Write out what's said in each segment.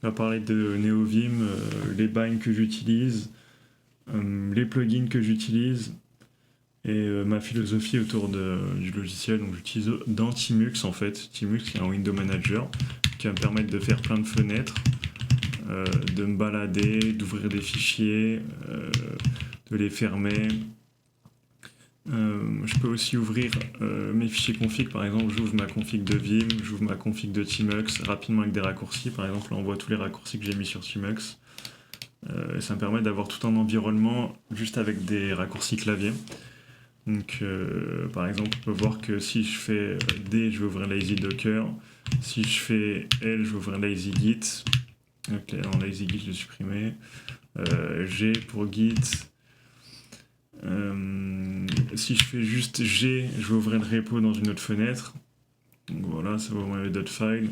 On va parler de NeoVim, les binds que j'utilise, les plugins que j'utilise et ma philosophie autour du logiciel. Donc j'utilise dans Timux en fait. Timux qui est un window manager qui va me permettre de faire plein de fenêtres, de me balader, d'ouvrir des fichiers, de les fermer. Je peux aussi ouvrir mes fichiers config, par exemple j'ouvre ma config de Vim, j'ouvre ma config de Tmux rapidement avec des raccourcis, par exemple là on voit tous les raccourcis que j'ai mis sur Tmux. Ça me permet d'avoir tout un environnement juste avec des raccourcis clavier. Donc par exemple on peut voir que si je fais D, je vais ouvrir Lazy Docker, si je fais L, je vais ouvrir Lazy Git. Ok, non, Lazy Git je l'ai supprimé. G pour Git. Si je fais juste G, je vais ouvrir le repo dans une autre fenêtre. Donc voilà, ça va ouvrir le .file.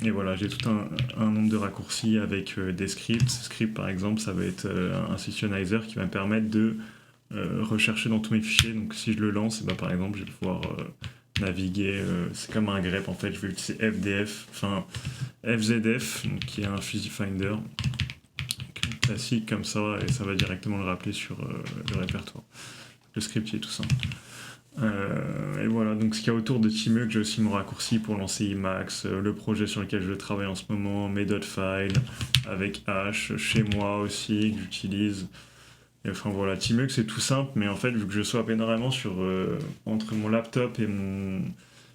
Et voilà, j'ai tout un nombre de raccourcis avec des scripts. Script par exemple, ça va être un sessionizer qui va me permettre de rechercher dans tous mes fichiers. Donc si je le lance, et bah, par exemple, je vais pouvoir naviguer. C'est comme un grep en fait. Je vais utiliser FDF, enfin FZF, donc, qui est un fuzzy finder classique comme ça, et ça va directement le rappeler sur le répertoire. Le scriptier, tout ça. Et voilà, donc ce qu'il y a autour de Tmux, j'ai aussi mon raccourci pour lancer Emacs, le projet sur lequel je travaille en ce moment, mes .files, avec H, chez moi aussi, que j'utilise. Et enfin voilà, Tmux c'est tout simple, mais en fait, vu que je swap énormément entre mon laptop et mon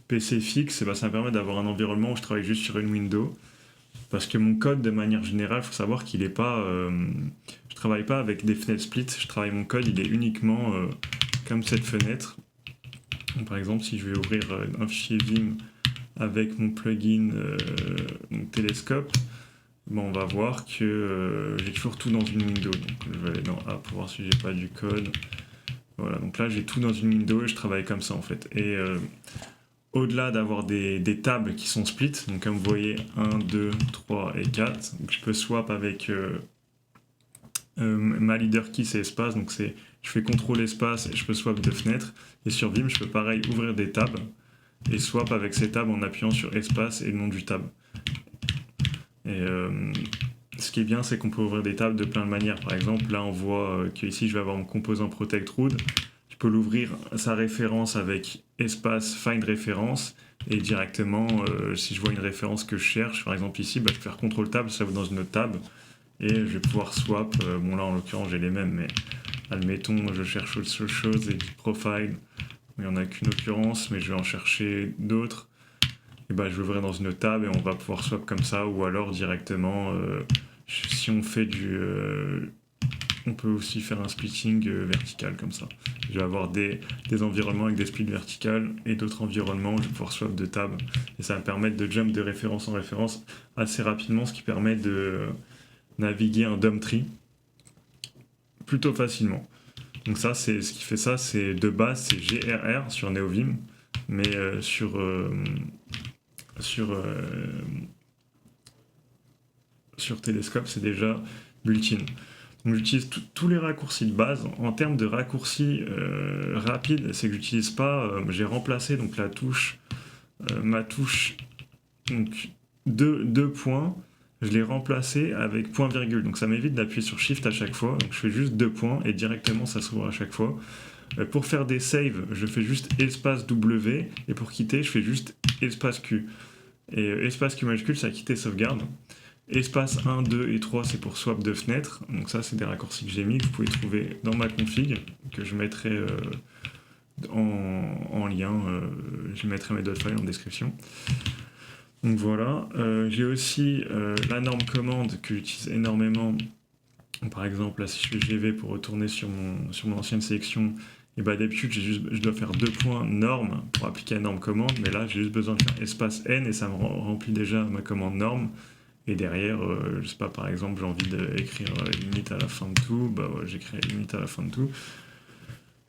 PC fixe, et bah, ça me permet d'avoir un environnement où je travaille juste sur une window. Parce que mon code, de manière générale, il faut savoir qu'il est pas... je travaille pas avec des fenêtres split, mon code, il est uniquement comme cette fenêtre. Donc, par exemple, si je vais ouvrir un fichier Vim avec mon plugin mon télescope, bon, on va voir que j'ai toujours tout dans une window. Donc je vais aller dans A pour voir si j'ai pas du code. Voilà, donc là j'ai tout dans une window et je travaille comme ça en fait. Et au-delà d'avoir des tables qui sont split, donc comme vous voyez 1, 2, 3 et 4, donc je peux swap avec ma leader key c'est espace, donc je fais CTRL espace et je peux swap de fenêtres. Et sur Vim, je peux pareil ouvrir des tabs et swap avec ces tabs en appuyant sur espace et le nom du tab. Et ce qui est bien, c'est qu'on peut ouvrir des tables de plein de manières. Par exemple, là on voit qu'ici je vais avoir mon composant protect root. Je peux l'ouvrir sa référence avec espace find référence et directement, si je vois une référence que je cherche, par exemple ici, bah, je vais faire CTRL tab, ça va dans une autre tab et je vais pouvoir swap. Bon là en l'occurrence j'ai les mêmes, mais admettons je cherche autre chose, et profile, il n'y en a qu'une occurrence, mais je vais en chercher d'autres. Et bah, je vais ouvrir dans une table et on va pouvoir swap comme ça, ou alors directement, si on fait on peut aussi faire un splitting vertical comme ça. Je vais avoir des environnements avec des splits verticales et d'autres environnements, je vais pouvoir swap de table. Et ça va me permettre de jump de référence en référence assez rapidement, ce qui permet de naviguer un DOM tree plutôt facilement. Donc ça, ce qui fait ça, c'est de base, c'est GRR sur NeoVim, mais sur Telescope, c'est déjà built-in. Donc j'utilise tous les raccourcis de base. En termes de raccourcis rapides, c'est que j'utilise pas, j'ai remplacé donc ma touche donc deux points, je l'ai remplacé avec point virgule. Donc ça m'évite d'appuyer sur Shift à chaque fois. Donc je fais juste 2 points et directement ça s'ouvre à chaque fois. Pour faire des saves, je fais juste espace W et pour quitter, je fais juste espace Q. Et espace Q majuscule, c'est à quitter sauvegarde. Espace 1, 2 et 3, c'est pour swap de fenêtres. Donc ça, c'est des raccourcis que j'ai mis, que vous pouvez trouver dans ma config, que je mettrai en lien. Je mettrai mes .files en description. Donc voilà. J'ai aussi la norme commande que j'utilise énormément. Par exemple, là, si je fais GV pour retourner sur mon ancienne sélection, et bah d'habitude, je dois faire 2 points norme pour appliquer la norme commande, mais là, j'ai juste besoin de faire espace N et ça me remplit déjà ma commande norme. Et derrière, je sais pas, par exemple, j'ai envie d'écrire limite à la fin de tout, bah ouais, j'écris limite à la fin de tout.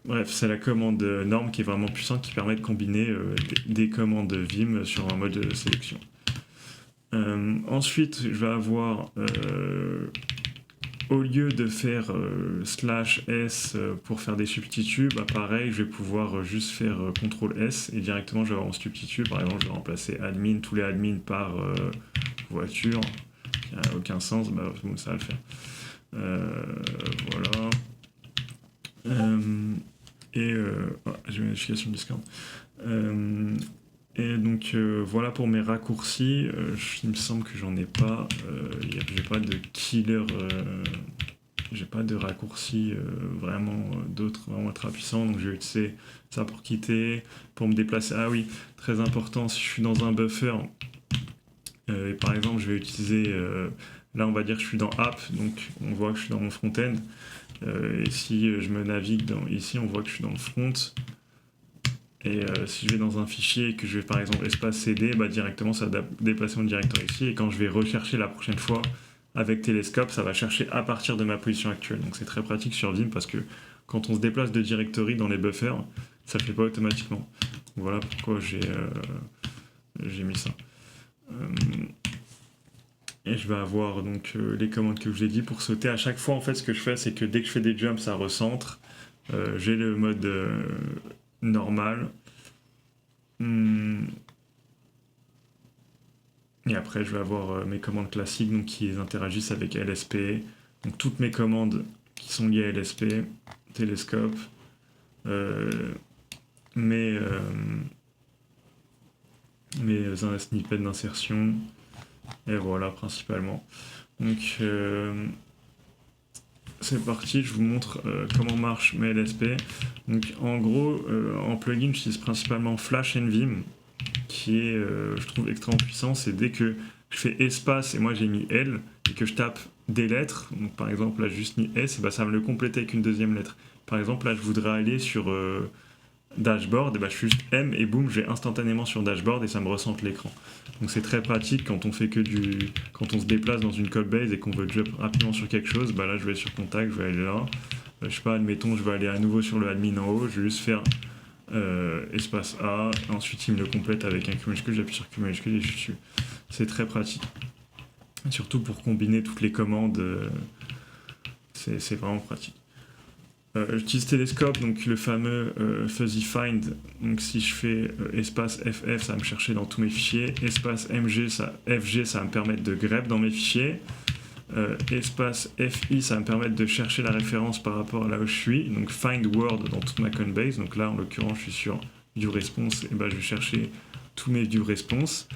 Bref, c'est la commande norme qui est vraiment puissante, qui permet de combiner des commandes Vim sur un mode de sélection. Ensuite, je vais avoir, au lieu de faire /S pour faire des substituts, bah pareil, je vais pouvoir juste faire CTRL S et directement je vais avoir mon substitut. Par exemple, je vais remplacer admin, tous les admins par voiture, qui n'a aucun sens, bah, bon, ça va le faire. Voilà. J'ai une notification Discord. Et donc voilà pour mes raccourcis. Il me semble que j'en ai pas. J'ai pas de killer. J'ai pas de raccourcis vraiment d'autres vraiment très puissants. Donc je vais utiliser ça pour quitter, pour me déplacer. Ah oui, très important. Si je suis dans un buffer, et par exemple je vais utiliser. Là on va dire que je suis dans App, donc on voit que je suis dans mon front-end. Et si je me navigue ici, on voit que je suis dans le front. Et si je vais dans un fichier et que je vais par exemple espace CD, bah directement ça va déplacer mon directeur ici. Et quand je vais rechercher la prochaine fois avec Telescope, ça va chercher à partir de ma position actuelle. Donc c'est très pratique sur Vim parce que quand on se déplace de directory dans les buffers, ça ne fait pas automatiquement. Voilà pourquoi j'ai mis ça. Et je vais avoir donc les commandes que je vous ai dit pour sauter. À chaque fois, en fait, ce que je fais, c'est que dès que je fais des jumps, ça recentre. J'ai le mode normal. Et après, je vais avoir mes commandes classiques donc, qui interagissent avec LSP. Donc toutes mes commandes qui sont liées à LSP, Télescope, mes snippets d'insertion. Et voilà, principalement. Donc, c'est parti, je vous montre comment marche mes LSP. Donc, en gros, en plugin, j'utilise principalement Flash and Vim, qui est, je trouve, extrêmement puissant. C'est dès que je fais espace, et moi j'ai mis L, et que je tape des lettres, donc par exemple, là, j'ai juste mis S, et bah, ça va me le compléter avec une deuxième lettre. Par exemple, là, je voudrais aller sur dashboard, et bah, je fais juste M, et boum, je vais instantanément sur dashboard, et ça me recentre l'écran. Donc c'est très pratique quand on fait quand on se déplace dans une callbase et qu'on veut jump rapidement sur quelque chose, bah là je vais sur contact, je vais aller là. Je sais pas, admettons, je vais aller à nouveau sur le admin en haut, je vais juste faire espace A, ensuite il me le complète avec un Q majuscule, j'appuie sur Q majuscule et je suis dessus. C'est très pratique. Surtout pour combiner toutes les commandes, c'est vraiment pratique. J'utilise Telescope, donc le fameux Fuzzy Find. Donc si je fais espace FF, ça va me chercher dans tous mes fichiers. Espace FG, ça va me permettre de grep dans mes fichiers. Espace FI, ça va me permettre de chercher la référence par rapport à là où je suis. Donc Find Word dans toute ma Conbase. Donc là, en l'occurrence, je suis sur View Response. Et ben, je vais chercher tous mes View Response.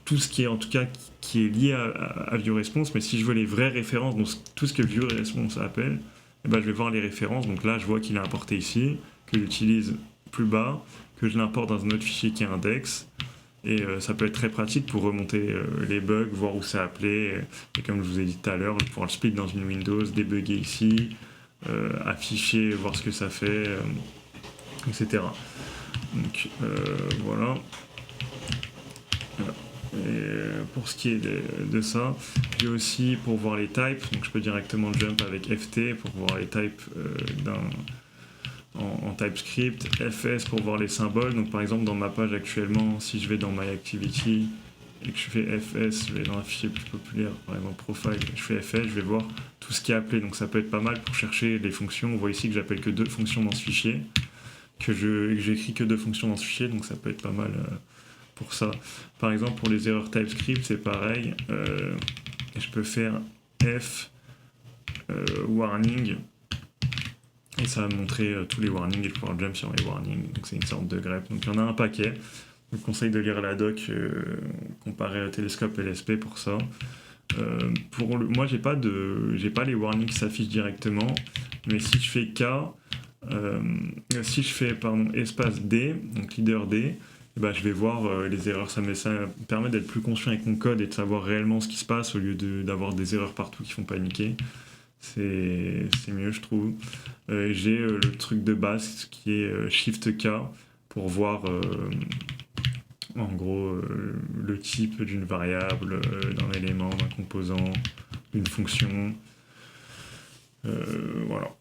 Tout ce qui est en tout cas qui est lié à View Response. Mais si je veux les vraies références, donc tout ce que View Response appelle, et ben, je vais voir les références. Donc là, je vois qu'il est importé ici, que j'utilise plus bas, que je l'importe dans un autre fichier qui est index. Et ça peut être très pratique pour remonter les bugs, voir où c'est appelé. Et comme je vous ai dit tout à l'heure, je vais pouvoir le split dans une Windows, débugger ici, afficher, voir ce que ça fait, etc. Donc voilà. Et pour ce qui est de ça, j'ai aussi pour voir les types, donc je peux directement jump avec FT pour voir les types en TypeScript, FS pour voir les symboles. Donc par exemple dans ma page actuellement, si je vais dans My Activity et que je fais FS, je vais dans un fichier plus populaire, par exemple Profile, je fais FS, je vais voir tout ce qui est appelé. Donc ça peut être pas mal pour chercher les fonctions. On voit ici que j'appelle que 2 fonctions dans ce fichier, que j'écris que 2 fonctions dans ce fichier, donc ça peut être pas mal pour ça. Par exemple pour les erreurs TypeScript, c'est pareil. Je peux faire F warning. Et ça va me montrer tous les warnings et je vais pouvoir jump sur les warnings. Donc c'est une sorte de grep. Donc il y en a un paquet. Je vous conseille de lire la doc comparée à Telescope et LSP pour ça. Moi j'ai pas les warnings qui s'affichent directement. Mais si je fais K, si je fais espace D, donc leader D, bah, je vais voir les erreurs. Ça me permet d'être plus conscient avec mon code et de savoir réellement ce qui se passe au lieu d'avoir des erreurs partout qui font paniquer. C'est mieux, je trouve. J'ai le truc de base qui est Shift K pour voir en gros le type d'une variable, d'un élément, d'un composant, d'une fonction. Voilà.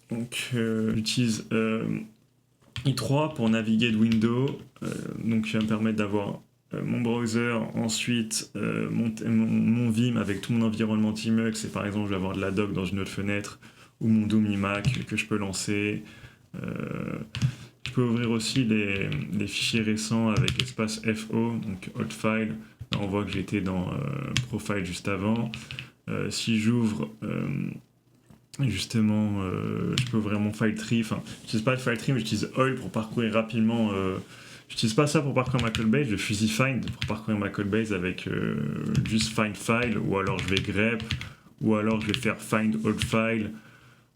Donc j'utilise i3 pour naviguer de window. Donc ça va me permettre d'avoir mon browser, ensuite mon Vim avec tout mon environnement Tmux, et par exemple je vais avoir de la doc dans une autre fenêtre, ou mon Doom iMac que je peux lancer. Je peux ouvrir aussi les fichiers récents avec espace FO, donc hot file, Là, on voit que j'étais dans Profile juste avant. Si j'ouvre justement, je peux ouvrir mon file tree. Enfin, j'utilise pas le file tree, mais j'utilise Oil pour parcourir rapidement. J'utilise pas ça pour parcourir ma codebase, je fusille find pour parcourir ma codebase avec juste find file, ou alors je vais grep, ou alors je vais faire find all file,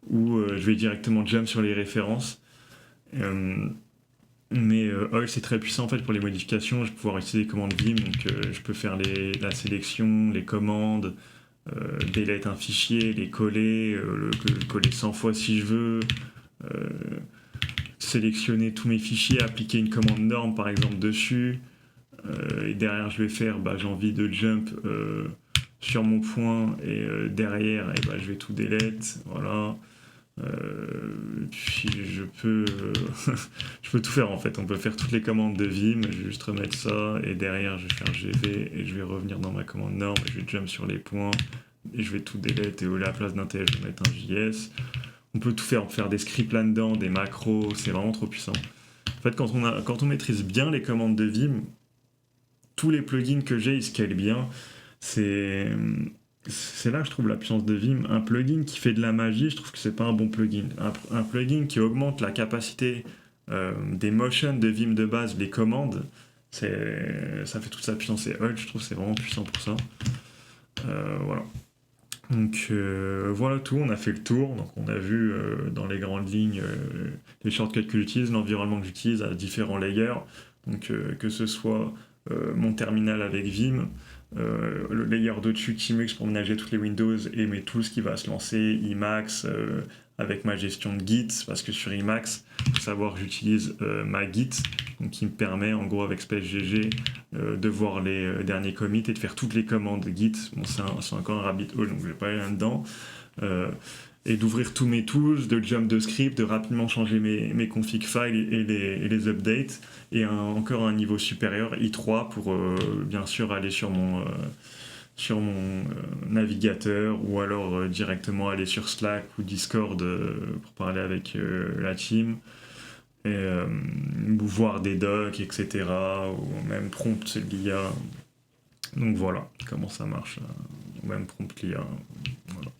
ou je vais directement jump sur les références. Mais Oil c'est très puissant en fait pour les modifications. Je vais pouvoir utiliser les commandes Vim, donc je peux faire la sélection, les commandes, delete un fichier, les coller, le coller 100 fois si je veux, sélectionner tous mes fichiers, appliquer une commande norme par exemple dessus, et derrière je vais faire, j'ai envie de jump sur mon point, et derrière je vais tout delete, voilà. Puis je peux je peux tout faire en fait, on peut faire toutes les commandes de Vim, je vais juste remettre ça, et derrière je vais faire GV, et je vais revenir dans ma commande norme, et je vais jump sur les points, et je vais tout delete, et à la place d'un TL je vais mettre un JS. On peut tout faire, on peut faire des scripts là-dedans, des macros, c'est vraiment trop puissant. En fait, quand on maîtrise bien les commandes de Vim, tous les plugins que j'ai, ils scalent bien. C'est là que je trouve la puissance de Vim. Un plugin qui fait de la magie, je trouve que c'est pas un bon plugin. Un plugin qui augmente la capacité des motions de Vim de base, les commandes, ça fait toute sa puissance. Et Hud, je trouve que c'est vraiment puissant pour ça. Voilà. Donc voilà tout, on a fait le tour. Donc on a vu dans les grandes lignes les shortcuts que j'utilise, l'environnement que j'utilise à différents layers. Donc que ce soit mon terminal avec Vim, le layer dessus Tmux pour ménager toutes les Windows et mes tools qui va se lancer, Emacs avec ma gestion de Git, parce que sur Emacs, il faut savoir que j'utilise ma Git, donc qui me permet en gros avec SpaceGG de voir les derniers commits et de faire toutes les commandes Git. Bon, c'est encore un rabbit hole, donc je vais pas aller là-dedans. Et d'ouvrir tous mes tools, de jump de script, de rapidement changer mes config files et les updates, et encore un niveau supérieur, i3, pour bien sûr aller sur mon navigateur, ou alors directement aller sur Slack ou Discord pour parler avec la team, et ou voir des docs, etc., ou même prompt l'IA. Donc voilà comment ça marche, ou même prompt l'IA. Voilà.